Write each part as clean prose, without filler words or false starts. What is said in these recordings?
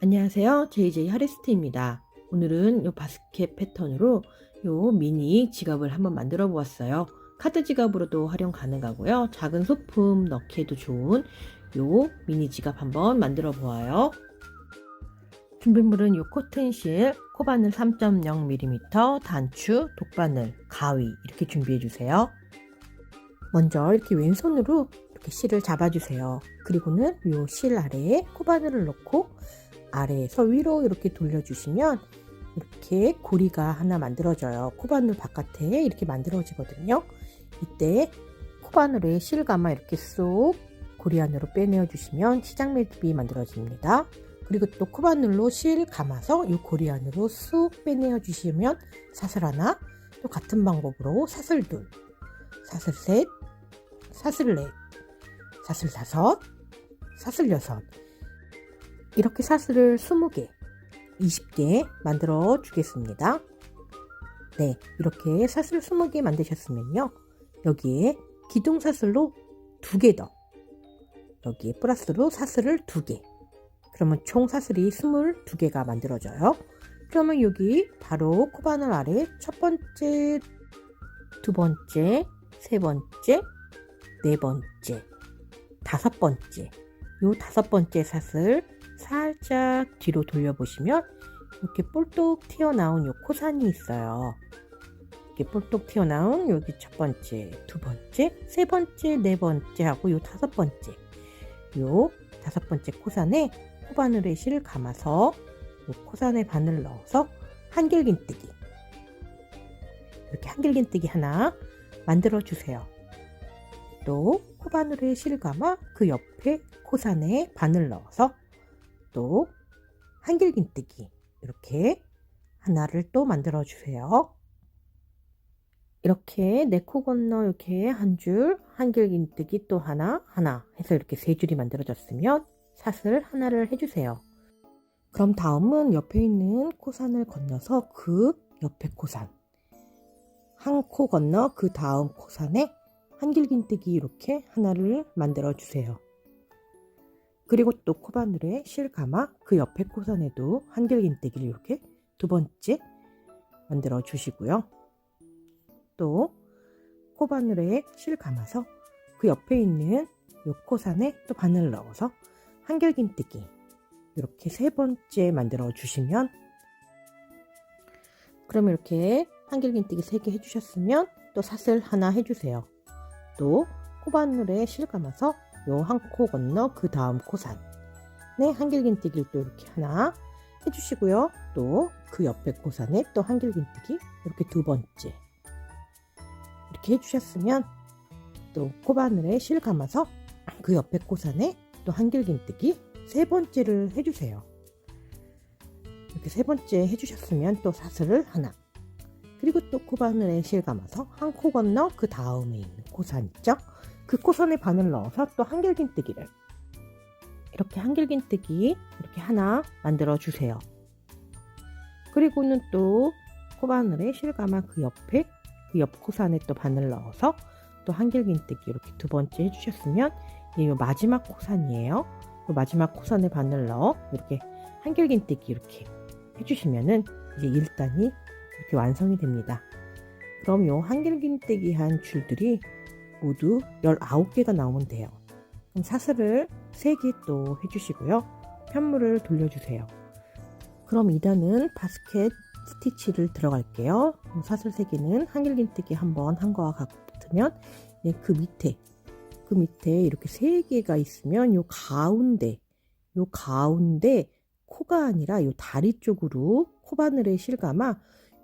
안녕하세요. JJ 하리스트입니다. 오늘은 요 바스켓 패턴으로 요 미니 지갑을 한번 만들어 보았어요. 카드 지갑으로도 활용 가능하고요. 작은 소품 넣기에도 좋은 요 미니 지갑 한번 만들어 보아요. 준비물은 요 코튼실, 코바늘 3.0mm, 단추, 독바늘, 가위 이렇게 준비해 주세요. 먼저 이렇게 왼손으로 이렇게 실을 잡아주세요. 그리고는 요 실 아래에 코바늘을 넣고 아래에서 위로 이렇게 돌려주시면 이렇게 고리가 하나 만들어져요. 코바늘 바깥에 이렇게 만들어지거든요. 이때 코바늘에 실 감아 이렇게 쏙 고리 안으로 빼내어 주시면 시장 매듭이 만들어집니다. 그리고 또 코바늘로 실 감아서 이 고리 안으로 쑥 빼내어 주시면 사슬 하나, 또 같은 방법으로 사슬 둘, 사슬 셋, 사슬 넷, 사슬 다섯, 사슬 여섯 이렇게 사슬을 20개, 20개 만들어 주겠습니다. 네, 이렇게 사슬 20개 만드셨으면요. 여기에 기둥 사슬로 2개 더, 여기에 플러스로 사슬을 2개. 그러면 총 사슬이 22개가 만들어져요. 그러면 여기 바로 코바늘 아래 첫 번째, 두 번째, 세 번째, 네 번째, 다섯 번째, 요 다섯 번째 사슬 살짝 뒤로 돌려보시면 이렇게 볼록 튀어나온 요 코산이 있어요. 이렇게 볼록 튀어나온 여기 첫 번째, 두 번째, 세 번째, 네 번째 하고 요 다섯 번째, 요 다섯 번째 코산에 코바늘에 실을 감아서 요 코산에 바늘 넣어서 한길긴뜨기, 이렇게 한길긴뜨기 하나 만들어 주세요. 또 코바늘에 실 감아 그 옆에 코산에 바늘 넣어서 또 한길긴뜨기 이렇게 하나를 또 만들어 주세요. 이렇게 네 코 건너 이렇게 한 줄, 한길긴뜨기 또 하나 해서 이렇게 세 줄이 만들어졌으면 사슬 하나를 해주세요. 그럼 다음은 옆에 있는 코산을 건너서 그 옆에 코산, 한 코 건너 그 다음 코산에 한길긴뜨기 이렇게 하나를 만들어 주세요. 그리고 또 코바늘에 실 감아 그 옆에 코산에도 한길긴뜨기를 이렇게 두 번째 만들어 주시고요. 또 코바늘에 실 감아서 그 옆에 있는 요 코산에 또 바늘 넣어서 한길긴뜨기 이렇게 세 번째 만들어 주시면, 그럼 이렇게 한길긴뜨기 3개 해주셨으면 또 사슬 하나 해주세요. 또 코바늘에 실 감아서 요 한 코 건너 그 다음 코산에 한길긴뜨기를 또 이렇게 하나 해주시고요. 또 그 옆에 코산에 또 한길긴뜨기 이렇게 두 번째 이렇게 해주셨으면 또 코바늘에 실 감아서 그 옆에 코산에 또 한길긴뜨기 세 번째를 해주세요. 이렇게 세 번째 해주셨으면 또 사슬을 하나, 그리고 또 코바늘에 실 감아서 한 코 건너 그 다음에 있는 코산 있죠? 그 코선에 바늘 넣어서 또 한길긴뜨기를 이렇게 한길긴뜨기 이렇게 하나 만들어 주세요. 그리고는 또 코바늘에 실 감아 그 옆에 그 옆 코산에 또 바늘 넣어서 또 한길긴뜨기 이렇게 두 번째 해주셨으면 이 마지막 코산이에요. 마지막 코산에 바늘 넣어 이렇게 한길긴뜨기 이렇게 해주시면은 이제 1단이 이렇게 완성이 됩니다. 그럼 요 한길긴뜨기 한 줄들이 모두 19개가 나오면 돼요. 그럼 사슬을 3개 또 해주시고요. 편물을 돌려주세요. 그럼 2단은 바스켓 스티치를 들어갈게요. 사슬 3개는 한길긴뜨기 한번 한 거와 같으면 그 밑에 이렇게 3개가 있으면 요 가운데 코가 아니라 요 다리 쪽으로 코바늘에 실 감아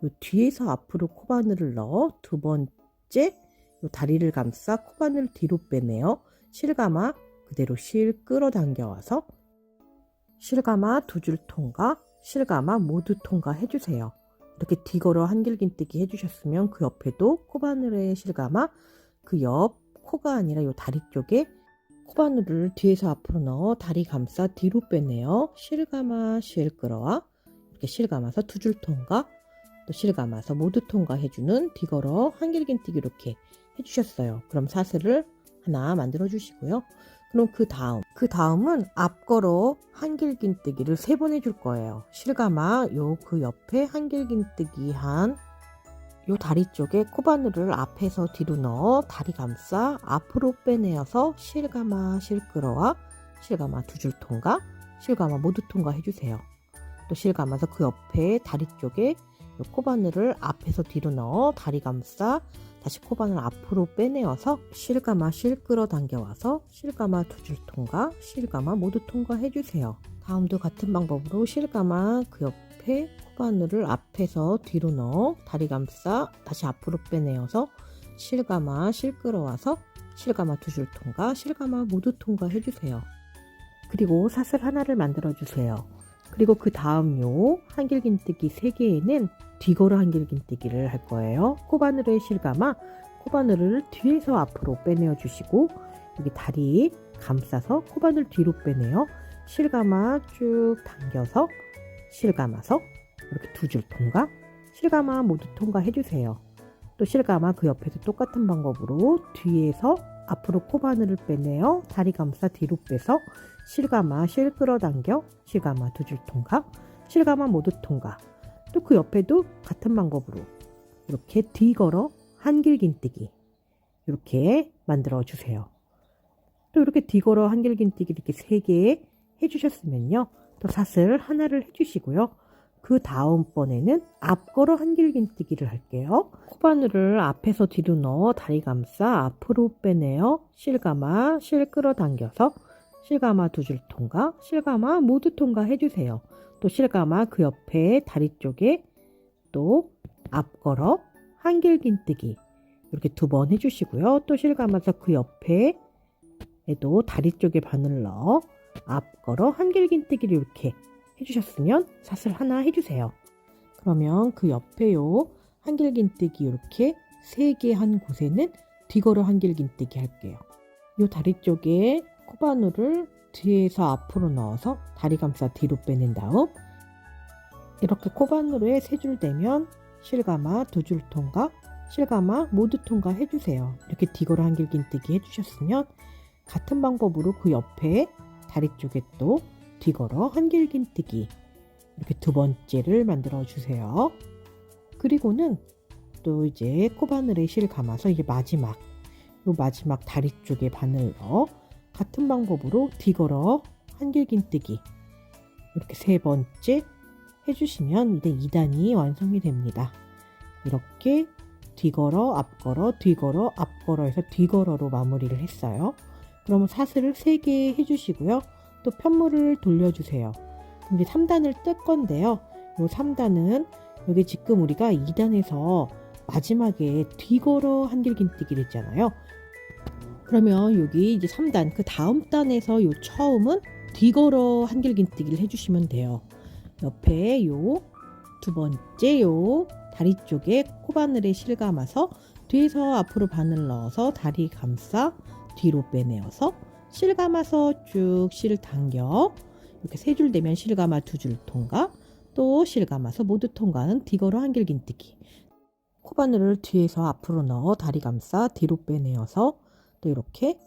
요 뒤에서 앞으로 코바늘을 넣어 두 번째 요 다리를 감싸 코바늘 뒤로 빼내요. 실 감아 그대로 실 끌어당겨 와서 실 감아 두 줄 통과, 실 감아 모두 통과 해주세요. 이렇게 뒤걸어 한길긴뜨기 해주셨으면 그 옆에도 코바늘에 실 감아 그 옆 코가 아니라 요 다리 쪽에 코바늘을 뒤에서 앞으로 넣어 다리 감싸 뒤로 빼내요. 실 감아 실 끌어와 이렇게 실 감아서 두 줄 통과, 또 실 감아서 모두 통과 해주는 뒤걸어 한길긴뜨기 이렇게 해주셨어요. 그럼 사슬을 하나 만들어 주시고요. 그럼 그 다음은 앞걸어 한길긴뜨기를 3번 해줄 거예요. 실감아 요 그 옆에 한길긴뜨기 한 요 다리 쪽에 코바늘을 앞에서 뒤로 넣어 다리 감싸 앞으로 빼내어서 실감아 실끌어와 실감아 2줄 통과 실감아 모두 통과 해주세요. 또 실감아서 그 옆에 다리 쪽에 요 코바늘을 앞에서 뒤로 넣어 다리 감싸 다시 코바늘 앞으로 빼내어서 실감아 실끌어 당겨와서 실감아 2줄 통과 실감아 모두 통과 해주세요. 다음도 같은 방법으로 실감아 그 옆에 코바늘을 앞에서 뒤로 넣어 다리 감싸 다시 앞으로 빼내어서 실감아 실끌어와서 실감아 2줄 통과 실감아 모두 통과 해주세요. 그리고 사슬 하나를 만들어 주세요. 그리고 그 다음 요 한길긴뜨기 3개에는 뒤걸어 한길긴뜨기를 할 거예요. 코바늘에 실감아 코바늘을 뒤에서 앞으로 빼내어 주시고 여기 다리 감싸서 코바늘 뒤로 빼내어 실감아 쭉 당겨서 실감아서 이렇게 2줄 통과 실감아 모두 통과 해주세요. 또 실감아 그 옆에서 똑같은 방법으로 뒤에서 앞으로 코바늘을 빼내어 다리 감싸 뒤로 빼서 실감아 실 끌어당겨 실감아 2줄 통과 실감아 모두 통과. 또 그 옆에도 같은 방법으로 이렇게 뒤걸어 한길긴뜨기 이렇게 만들어 주세요. 또 이렇게 뒤걸어 한길긴뜨기 이렇게 3개 해주셨으면요, 또 사슬 하나를 해주시고요. 그 다음번에는 앞걸어 한길긴뜨기를 할게요. 코바늘을 앞에서 뒤로 넣어 다리 감싸 앞으로 빼내어 실감아 실 끌어당겨서 실감아 2줄 통과 실감아 모두 통과 해주세요. 또 실감아 그 옆에 다리 쪽에 또 앞걸어 한길긴뜨기 이렇게 2번 해주시고요. 또 실감아서 그 옆에 에도 다리 쪽에 바늘 넣어 앞걸어 한길긴뜨기를 이렇게 해주셨으면 사슬 하나 해주세요. 그러면 그 옆에요 한길긴뜨기 이렇게 3개 한 곳에는 뒤걸어 한길긴뜨기 할게요. 요 다리 쪽에 코바늘을 뒤에서 앞으로 넣어서 다리 감싸 뒤로 빼낸 다음 이렇게 코바늘에 3줄 대면 실감아 2줄 통과 실감아 모두 통과 해주세요. 이렇게 뒤걸어 한길긴뜨기 해주셨으면 같은 방법으로 그 옆에 다리 쪽에 또 뒤걸어 한길긴뜨기 이렇게 2번째를 만들어 주세요. 그리고는 또 이제 코바늘에 실 감아서 이게 마지막 다리 쪽에 바늘 넣어 같은 방법으로 뒤걸어 한길긴뜨기 이렇게 3번째 해주시면 이제 2단이 완성이 됩니다. 이렇게 뒤걸어 앞걸어 뒤걸어 앞걸어 해서 뒤걸어로 마무리를 했어요. 그러면 사슬을 3개 해주시고요. 또 편물을 돌려주세요. 그럼 이제 3단을 뜰 건데요. 이 3단은 여기 지금 우리가 2단에서 마지막에 뒤걸어 한길긴뜨기를 했잖아요. 그러면 여기 이제 3단 그 다음 단에서 요 처음은 뒤걸어 한길긴뜨기를 해주시면 돼요. 옆에 요 2번째 요 다리 쪽에 코바늘에 실 감아서 뒤에서 앞으로 바늘 넣어서 다리 감싸 뒤로 빼내어서 실 감아서 쭉 실 당겨 이렇게 3줄 되면 실 감아 2줄 통과 또 실 감아서 모두 통과는 뒤걸어 한길긴뜨기. 코바늘을 뒤에서 앞으로 넣어 다리 감싸 뒤로 빼내어서 또 이렇게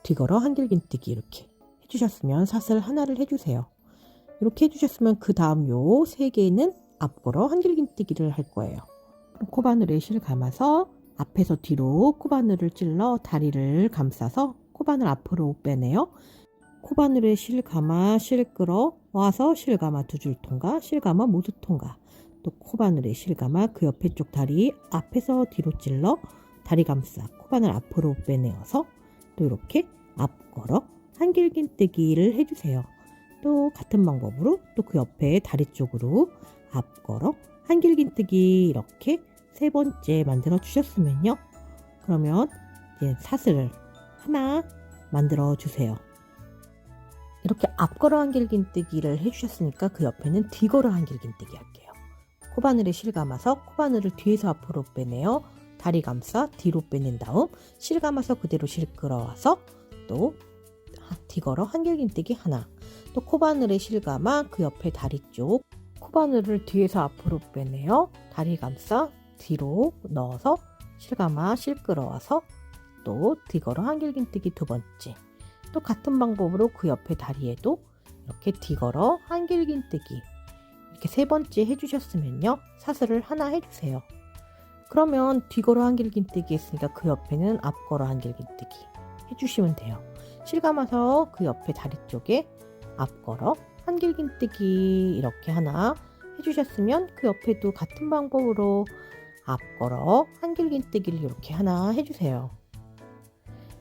뒤걸어 한길긴뜨기 이렇게 해주셨으면 사슬 하나를 해주세요. 이렇게 해주셨으면 그 다음 요 3개는 앞걸어 한길긴뜨기를 할 거예요. 코바늘에 실 감아서 앞에서 뒤로 코바늘을 찔러 다리를 감싸서 코바늘 앞으로 빼내요. 코바늘에 실 감아 실 끌어 와서 실 감아 2줄 통과 실 감아 모두 통과. 또 코바늘에 실 감아 그 옆에 쪽 다리 앞에서 뒤로 찔러 다리 감싸 코바늘 앞으로 빼내어서 또 이렇게 앞걸어 한길긴뜨기를 해주세요. 또 같은 방법으로 또 그 옆에 다리 쪽으로 앞걸어 한길긴뜨기 이렇게 3번째 만들어 주셨으면요. 그러면 이제 사슬을 하나 만들어 주세요. 이렇게 앞걸어 한길긴뜨기를 해주셨으니까 그 옆에는 뒤걸어 한길긴뜨기 할게요. 코바늘에 실 감아서 코바늘을 뒤에서 앞으로 빼내어 다리 감싸 뒤로 빼낸 다음 실 감아서 그대로 실 끌어와서 또 뒤걸어 한길긴뜨기 하나. 또 코바늘에 실 감아 그 옆에 다리 쪽 코바늘을 뒤에서 앞으로 빼내어 다리 감싸 뒤로 넣어서 실 감아 실 끌어와서 또 뒤걸어 한길긴뜨기 2번째. 또 같은 방법으로 그 옆에 다리에도 이렇게 뒤걸어 한길긴뜨기 이렇게 세 번째 해주셨으면요. 사슬을 하나 해주세요. 그러면 뒤걸어 한길긴뜨기 했으니까 그 옆에는 앞걸어 한길긴뜨기 해주시면 돼요. 실감아서 그 옆에 다리 쪽에 앞걸어 한길긴뜨기 이렇게 하나 해주셨으면 그 옆에도 같은 방법으로 앞걸어 한길긴뜨기를 이렇게 하나 해주세요.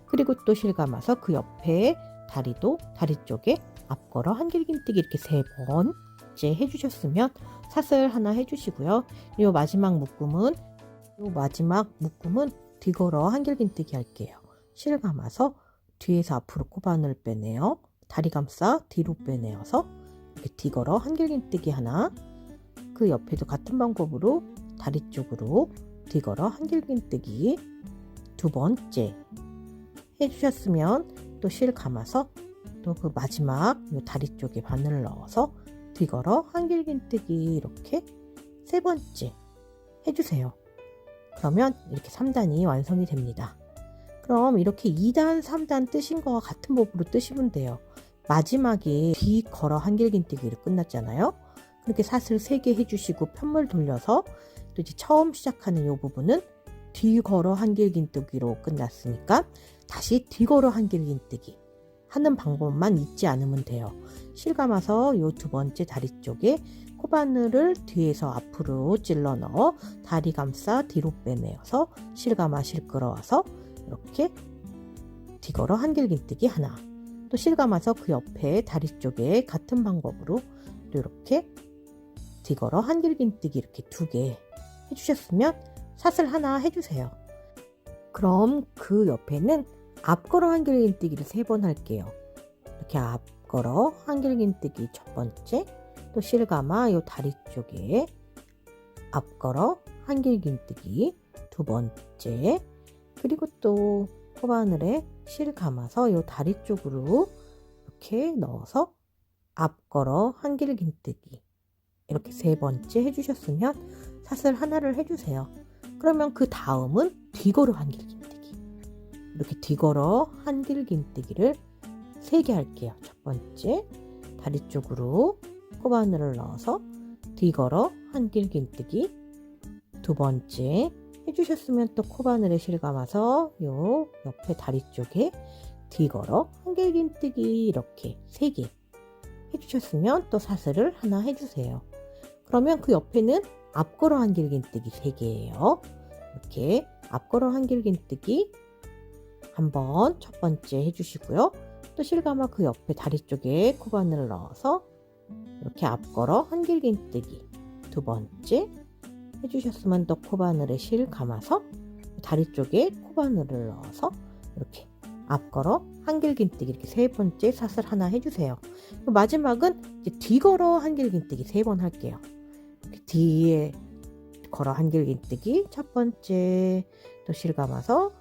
그리고 또 실감아서 그 옆에 다리도 다리 쪽에 앞걸어 한길긴뜨기 이렇게 세 번째 해주셨으면 사슬 하나 해주시고요. 이 마지막 묶음은 뒤걸어 한길긴뜨기 할게요. 실감아서 뒤에서 앞으로 코바늘 빼내요. 다리 감싸 뒤로 빼내어서 이렇게 뒤걸어 한길긴뜨기 하나, 그 옆에도 같은 방법으로 다리 쪽으로 뒤걸어 한길긴뜨기 두 번째 해주셨으면 또 실 감아서 또 그 마지막 요 다리 쪽에 바늘을 넣어서 뒤걸어 한길긴뜨기 이렇게 세 번째 해주세요. 그러면 이렇게 3단이 완성이 됩니다. 그럼 이렇게 2단, 3단 뜨신 거와 같은 법으로 뜨시면 돼요. 마지막에 뒤걸어 한길긴뜨기로 끝났잖아요. 그렇게 사슬 3개 해주시고 편물 돌려서 또 이제 처음 시작하는 이 부분은 뒤걸어 한길긴뜨기로 끝났으니까 다시 뒤걸어 한길긴뜨기 하는 방법만 잊지 않으면 돼요. 실감아서 이 두 번째 다리 쪽에 코바늘을 뒤에서 앞으로 찔러 넣어 다리 감싸 뒤로 빼내어서 실감아 실끌어와서 이렇게 뒤걸어 한길긴뜨기 하나, 또 실감아서 그 옆에 다리 쪽에 같은 방법으로 또 이렇게 뒤걸어 한길긴뜨기 이렇게 2개 해주셨으면 사슬 하나 해주세요. 그럼 그 옆에는 앞걸어 한길긴뜨기를 3번 할게요. 이렇게 앞걸어 한길긴뜨기 첫 번째, 또 실감아 요 다리 쪽에 앞걸어 한길긴뜨기 두 번째, 그리고 또 코바늘에 실 감아서 요 다리 쪽으로 이렇게 넣어서 앞걸어 한길긴뜨기 이렇게 3번째 해주셨으면 사슬 하나를 해주세요. 그러면 그 다음은 뒤걸어 한길긴뜨기 이렇게 뒤걸어 한길긴뜨기를 3개 할게요. 첫 번째 다리 쪽으로 코바늘을 넣어서 뒤걸어 한길긴뜨기 두 번째 해주셨으면 또 코바늘에 실 감아서 요 옆에 다리 쪽에 뒤걸어 한길긴뜨기 이렇게 3개 해주셨으면 또 사슬을 하나 해주세요. 그러면 그 옆에는 앞걸어 한길긴뜨기 3개예요. 이렇게 앞걸어 한길긴뜨기 한번 첫 번째 해주시고요. 또 실감아 그 옆에 다리 쪽에 코바늘을 넣어서 이렇게 앞걸어 한길긴뜨기 두 번째 해주셨으면 또 코바늘에 실 감아서 다리 쪽에 코바늘을 넣어서 이렇게 앞걸어 한길긴뜨기 이렇게 3번째 사슬 하나 해주세요. 마지막은 이제 뒤걸어 한길긴뜨기 3번 할게요. 이렇게 뒤에 걸어 한길긴뜨기 첫 번째, 또 실 감아서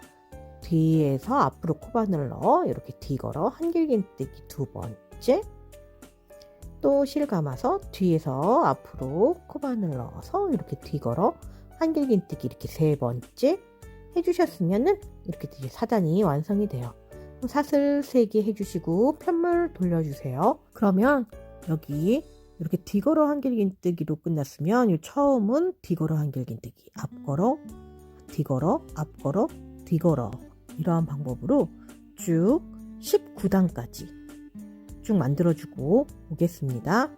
뒤에서 앞으로 코바늘을 넣어 이렇게 뒤걸어 한길긴뜨기 두 번째, 또 실 감아서 뒤에서 앞으로 코바늘을 넣어서 이렇게 뒤걸어 한길긴뜨기 이렇게 3번째 해주셨으면은 이렇게 이제 4단이 완성이 돼요. 사슬 3개 해주시고 편물 돌려주세요. 그러면 여기 이렇게 뒤걸어 한길긴뜨기로 끝났으면 이 처음은 뒤걸어 한길긴뜨기 앞걸어 뒤걸어 앞걸어 뒤걸어 이러한 방법으로 쭉 19단까지 쭉 만들어주고 오겠습니다.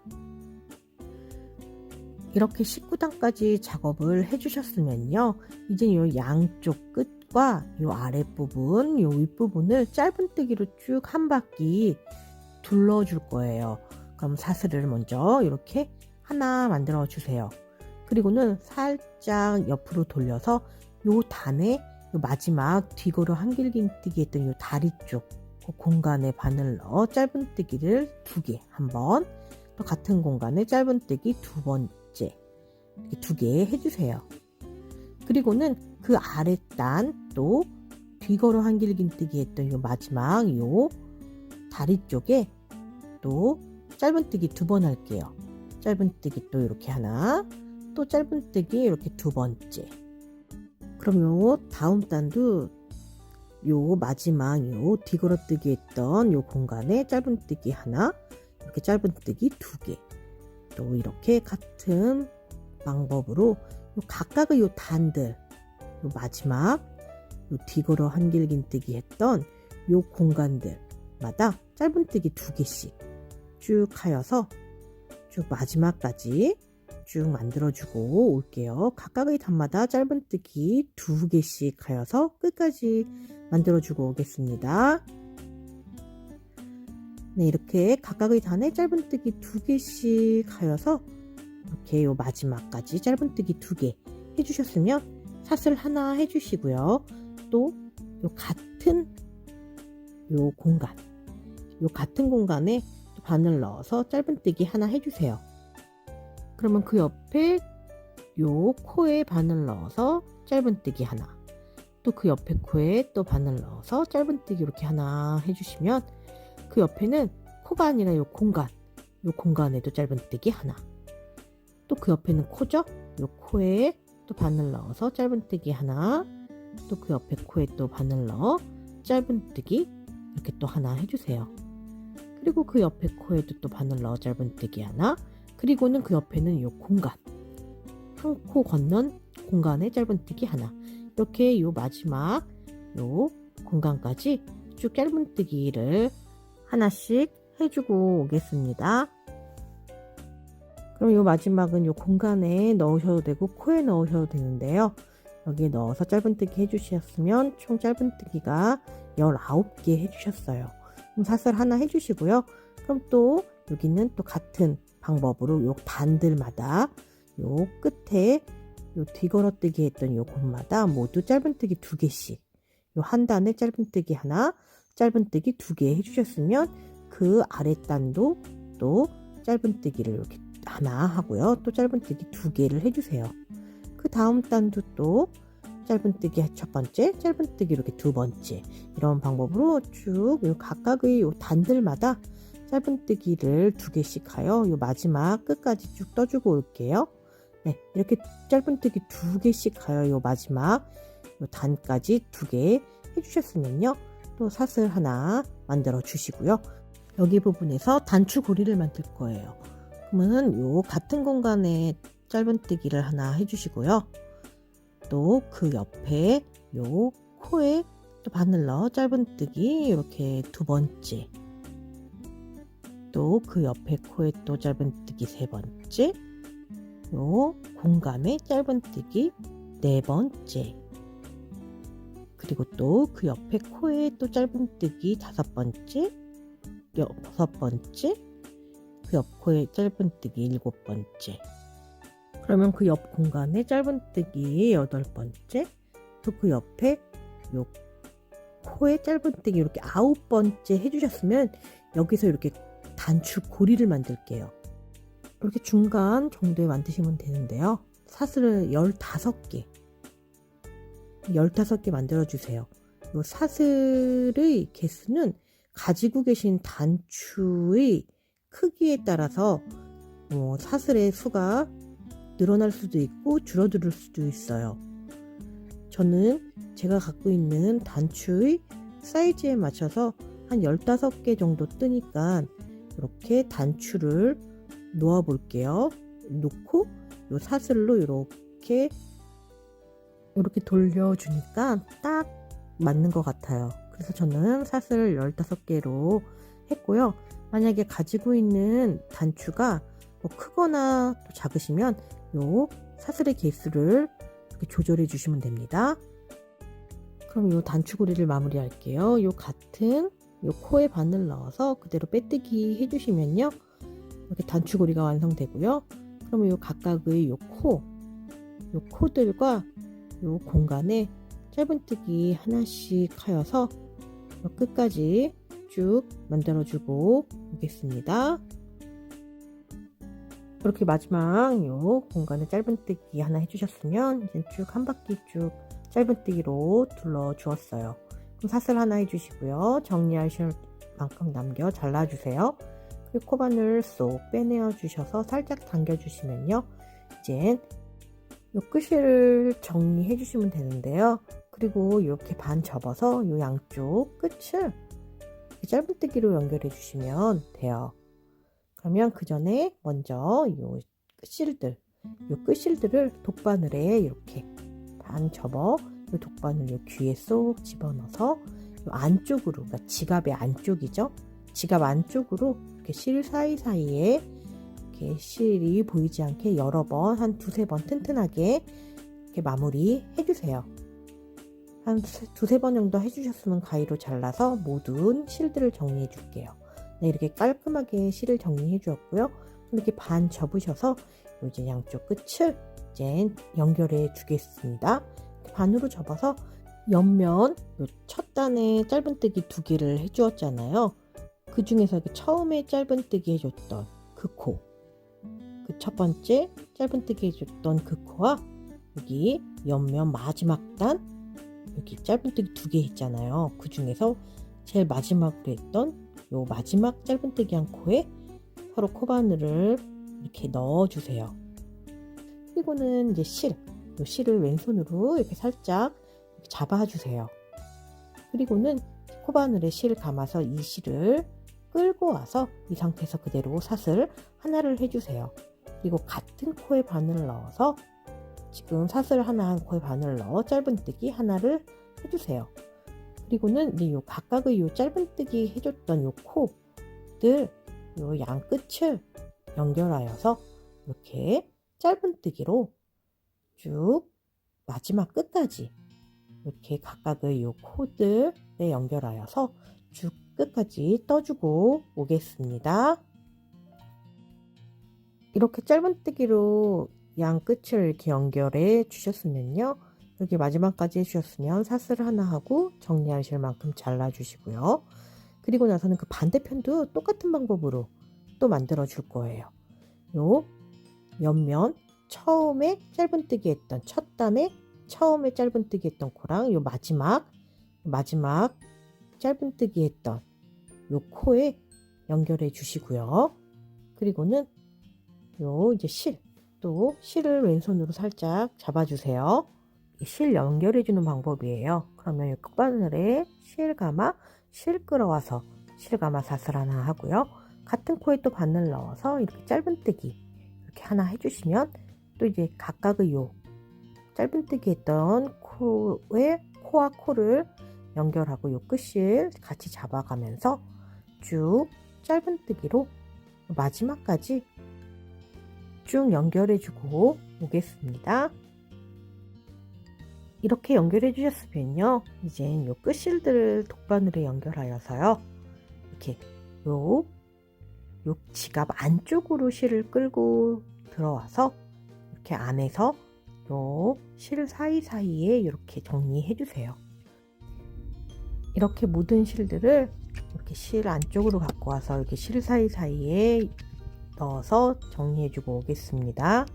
이렇게 19단까지 작업을 해주셨으면요. 이제 이 양쪽 끝과 이 아랫부분, 이 윗부분을 짧은뜨기로 쭉 한 바퀴 둘러줄 거예요. 그럼 사슬을 먼저 이렇게 하나 만들어 주세요. 그리고는 살짝 옆으로 돌려서 이 단에 요 마지막 뒤걸어 한길긴뜨기 했던 이 다리 쪽 그 공간에 바늘 넣어 짧은뜨기를 2개 한번, 또 같은 공간에 짧은뜨기 두 번째 이렇게 2개 해주세요. 그리고는 그 아랫단 또 뒤걸어 한길긴뜨기 했던 이 마지막 요 다리 쪽에 또 짧은뜨기 2번 할게요. 짧은뜨기 또 이렇게 하나, 또 짧은뜨기 이렇게 2번째. 그럼 요 다음 단도 요 마지막 요 뒤걸어뜨기 했던 요 공간에 짧은뜨기 하나, 이렇게 짧은뜨기 2개, 또 이렇게 같은 방법으로 요 각각의 요 단들, 요 마지막 요 뒤걸어 한길긴뜨기 했던 요 공간들마다 짧은뜨기 2개씩 쭉 하여서 쭉 마지막까지 쭉 만들어주고 올게요. 각각의 단마다 짧은뜨기 2개씩 하여서 끝까지 만들어주고 오겠습니다. 네, 이렇게 각각의 단에 짧은뜨기 2개씩 하여서 이렇게 요 마지막까지 짧은뜨기 2개 해주셨으면 사슬 하나 해주시고요. 또 요 같은 요 같은 공간에 바늘 넣어서 짧은뜨기 하나 해주세요. 그러면 그 옆에 요 코에 바늘 넣어서 짧은뜨기 하나, 또 그 옆에 코에 또 바늘 넣어서 짧은뜨기 이렇게 하나 해주시면 그 옆에는 코가 아니라 요 공간에도 짧은뜨기 하나, 또 그 옆에는 코죠? 요 코에 또 바늘 넣어서 짧은뜨기 하나, 또 그 옆에 코에 또 바늘 넣어 짧은뜨기 이렇게 또 하나 해주세요. 그리고 그 옆에 코에도 또 바늘 넣어 짧은뜨기 하나, 그리고는 그 옆에는 요 공간, 한 코 건넌 공간에 짧은뜨기 하나, 이렇게 요 마지막 요 공간까지 쭉 짧은뜨기를 하나씩 해주고 오겠습니다. 그럼 요 마지막은 요 공간에 넣으셔도 되고 코에 넣으셔도 되는데요. 여기에 넣어서 짧은뜨기 해주셨으면 총 짧은뜨기가 19개 해주셨어요. 그럼 사슬 하나 해주시고요. 그럼 또 여기는 또 같은 방법으로 요 단들마다 요 끝에 요 뒤걸어뜨기 했던 요 곳마다 모두 짧은뜨기 2개씩, 요 한 단에 짧은뜨기 하나, 짧은뜨기 2개 해주셨으면 그 아랫단도 또 짧은뜨기를 이렇게 하나 하고요. 또 짧은뜨기 2개를 해주세요. 그 다음 단도 또 짧은뜨기 첫 번째, 짧은뜨기 이렇게 두 번째, 이런 방법으로 쭉 요 각각의 요 단들마다 짧은뜨기를 2개씩 하여 요 마지막 끝까지 쭉 떠주고 올게요. 네, 이렇게 짧은뜨기 2개씩 하여 요 마지막 요 단까지 2개 해주셨으면요. 또 사슬 하나 만들어 주시고요. 여기 부분에서 단추고리를 만들 거예요. 그러면 요 같은 공간에 짧은뜨기를 하나 해주시고요. 또 그 옆에 요 코에 또 바늘 넣어 짧은뜨기 이렇게 2번째, 또 그 옆에 코에 또 짧은뜨기 3번째, 요 공간에 짧은뜨기 4번째, 그리고 또 그 옆에 코에 또 짧은뜨기 5번째, 6번째, 그 옆 코에 짧은뜨기 7번째, 그러면 그 옆 공간에 짧은뜨기 8번째, 또 그 옆에 요 코에 짧은뜨기 이렇게 9번째 해주셨으면 여기서 이렇게 단추 고리를 만들게요. 이렇게 중간 정도에 만드시면 되는데요. 사슬을 15개 만들어주세요. 이 사슬의 개수는 가지고 계신 단추의 크기에 따라서 사슬의 수가 늘어날 수도 있고 줄어들 수도 있어요. 저는 제가 갖고 있는 단추의 사이즈에 맞춰서 한 15개 정도 뜨니까 이렇게 단추를 놓아 볼게요. 놓고 이 사슬로 이렇게 돌려주니까 딱 맞는 것 같아요. 그래서 저는 사슬 15개로 했고요. 만약에 가지고 있는 단추가 크거나 또 작으시면 요 사슬의 개수를 이렇게 조절해 주시면 됩니다. 그럼 요 단추고리를 마무리 할게요. 요 같은 요 코에 바늘 넣어서 그대로 빼뜨기 해주시면요, 이렇게 단추고리가 완성되고요. 그러면 요 각각의 요 코들과 요 공간에 짧은뜨기 하나씩 하여서 끝까지 쭉 만들어주고 오겠습니다. 이렇게 마지막 요 공간에 짧은뜨기 하나 해주셨으면 이제 쭉 한 바퀴 쭉 짧은뜨기로 둘러 주었어요. 그럼 사슬 하나 해주시고요. 정리하실 만큼 남겨 잘라주세요. 그리고 코바늘 쏙 빼내어 주셔서 살짝 당겨 주시면요, 이젠 요 끝을 정리해 주시면 되는데요. 그리고 이렇게 반 접어서 이 양쪽 끝을 짧은뜨기로 연결해 주시면 돼요. 그러면 그 전에 먼저 이 끝실들을 독바늘에 이렇게 반 접어 이 독바늘 이 귀에 쏙 집어넣어서 이 안쪽으로, 그러니까 지갑의 안쪽이죠. 지갑 안쪽으로 이렇게 실 사이사이에 이렇게 실이 보이지 않게 여러 번, 한 두세 번 튼튼하게 이렇게 마무리 해주세요. 한 두세 번 정도 해주셨으면 가위로 잘라서 모든 실들을 정리해 줄게요. 네, 이렇게 깔끔하게 실을 정리해 주었고요. 이렇게 반 접으셔서 이제 양쪽 끝을 이제 연결해 주겠습니다. 반으로 접어서 옆면 첫 단에 짧은뜨기 2개를 해주었잖아요. 그 중에서 처음에 짧은뜨기 해줬던 그 코, 그 첫 번째 짧은뜨기 해줬던 그 코와 여기 옆면 마지막 단, 여기 짧은뜨기 2개 있잖아요. 그 중에서 제일 마지막으로 했던 요 마지막 짧은뜨기 한 코에 서로 코바늘을 이렇게 넣어주세요. 그리고는 이제 요 실을 왼손으로 이렇게 살짝 잡아주세요. 그리고는 코바늘에 실을 감아서 이 실을 끌고 와서 이 상태에서 그대로 사슬 하나를 해주세요. 그리고 같은 코에 바늘을 넣어서 지금 사슬 하나 한 코에 바늘을 넣어 짧은뜨기 하나를 해주세요. 그리고는 이제 요 각각의 요 짧은뜨기 해줬던 요 코들 요 양 끝을 연결하여서 이렇게 짧은뜨기로 쭉 마지막 끝까지 이렇게 각각의 요 코들에 연결하여서 쭉 끝까지 떠주고 오겠습니다. 이렇게 짧은뜨기로 양 끝을 이렇게 연결해 주셨으면요. 여기 마지막까지 해주셨으면 사슬 하나 하고 정리하실 만큼 잘라주시고요. 그리고 나서는 그 반대편도 똑같은 방법으로 또 만들어 줄 거예요. 요 옆면 처음에 짧은뜨기 했던 첫 단에 처음에 짧은뜨기 했던 코랑 요 마지막 짧은뜨기 했던 요 코에 연결해 주시고요. 그리고는 요 이제 실을 왼손으로 살짝 잡아주세요. 실 연결해 주는 방법이에요. 그러면 이 끝바늘에 실 감아 실 끌어와서 실 감아 사슬 하나 하고요. 같은 코에 또 바늘 넣어서 이렇게 짧은뜨기 이렇게 하나 해주시면 또 이제 각각의 요 짧은뜨기 했던 코와 코를 연결하고 요 끝을 같이 잡아가면서 쭉 짧은뜨기로 마지막까지 쭉 연결해주고 오겠습니다. 이렇게 연결해 주셨으면요, 이제 요 끝실들을 독바늘에 연결하여서요, 이렇게 요 지갑 안쪽으로 실을 끌고 들어와서 이렇게 안에서 요 실 사이사이에 이렇게 정리해 주세요. 이렇게 모든 실들을 이렇게 실 안쪽으로 갖고 와서 이렇게 실 사이사이에 넣어서 정리해주고 오겠습니다.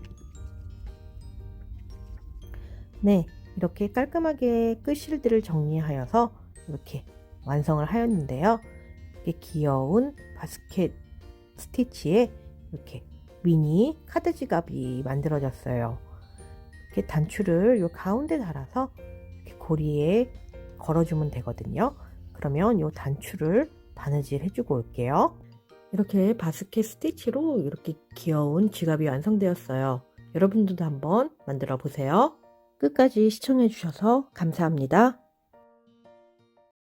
네, 이렇게 깔끔하게 끝실들을 정리하여서 이렇게 완성을 하였는데요. 이렇게 귀여운 바스켓 스티치에 이렇게 미니 카드 지갑이 만들어졌어요. 이렇게 단추를 요 가운데 달아서 이렇게 고리에 걸어주면 되거든요. 그러면 요 단추를 바느질 해주고 올게요. 이렇게 바스켓 스티치로 이렇게 귀여운 지갑이 완성되었어요. 여러분들도 한번 만들어 보세요. 끝까지 시청해 주셔서 감사합니다.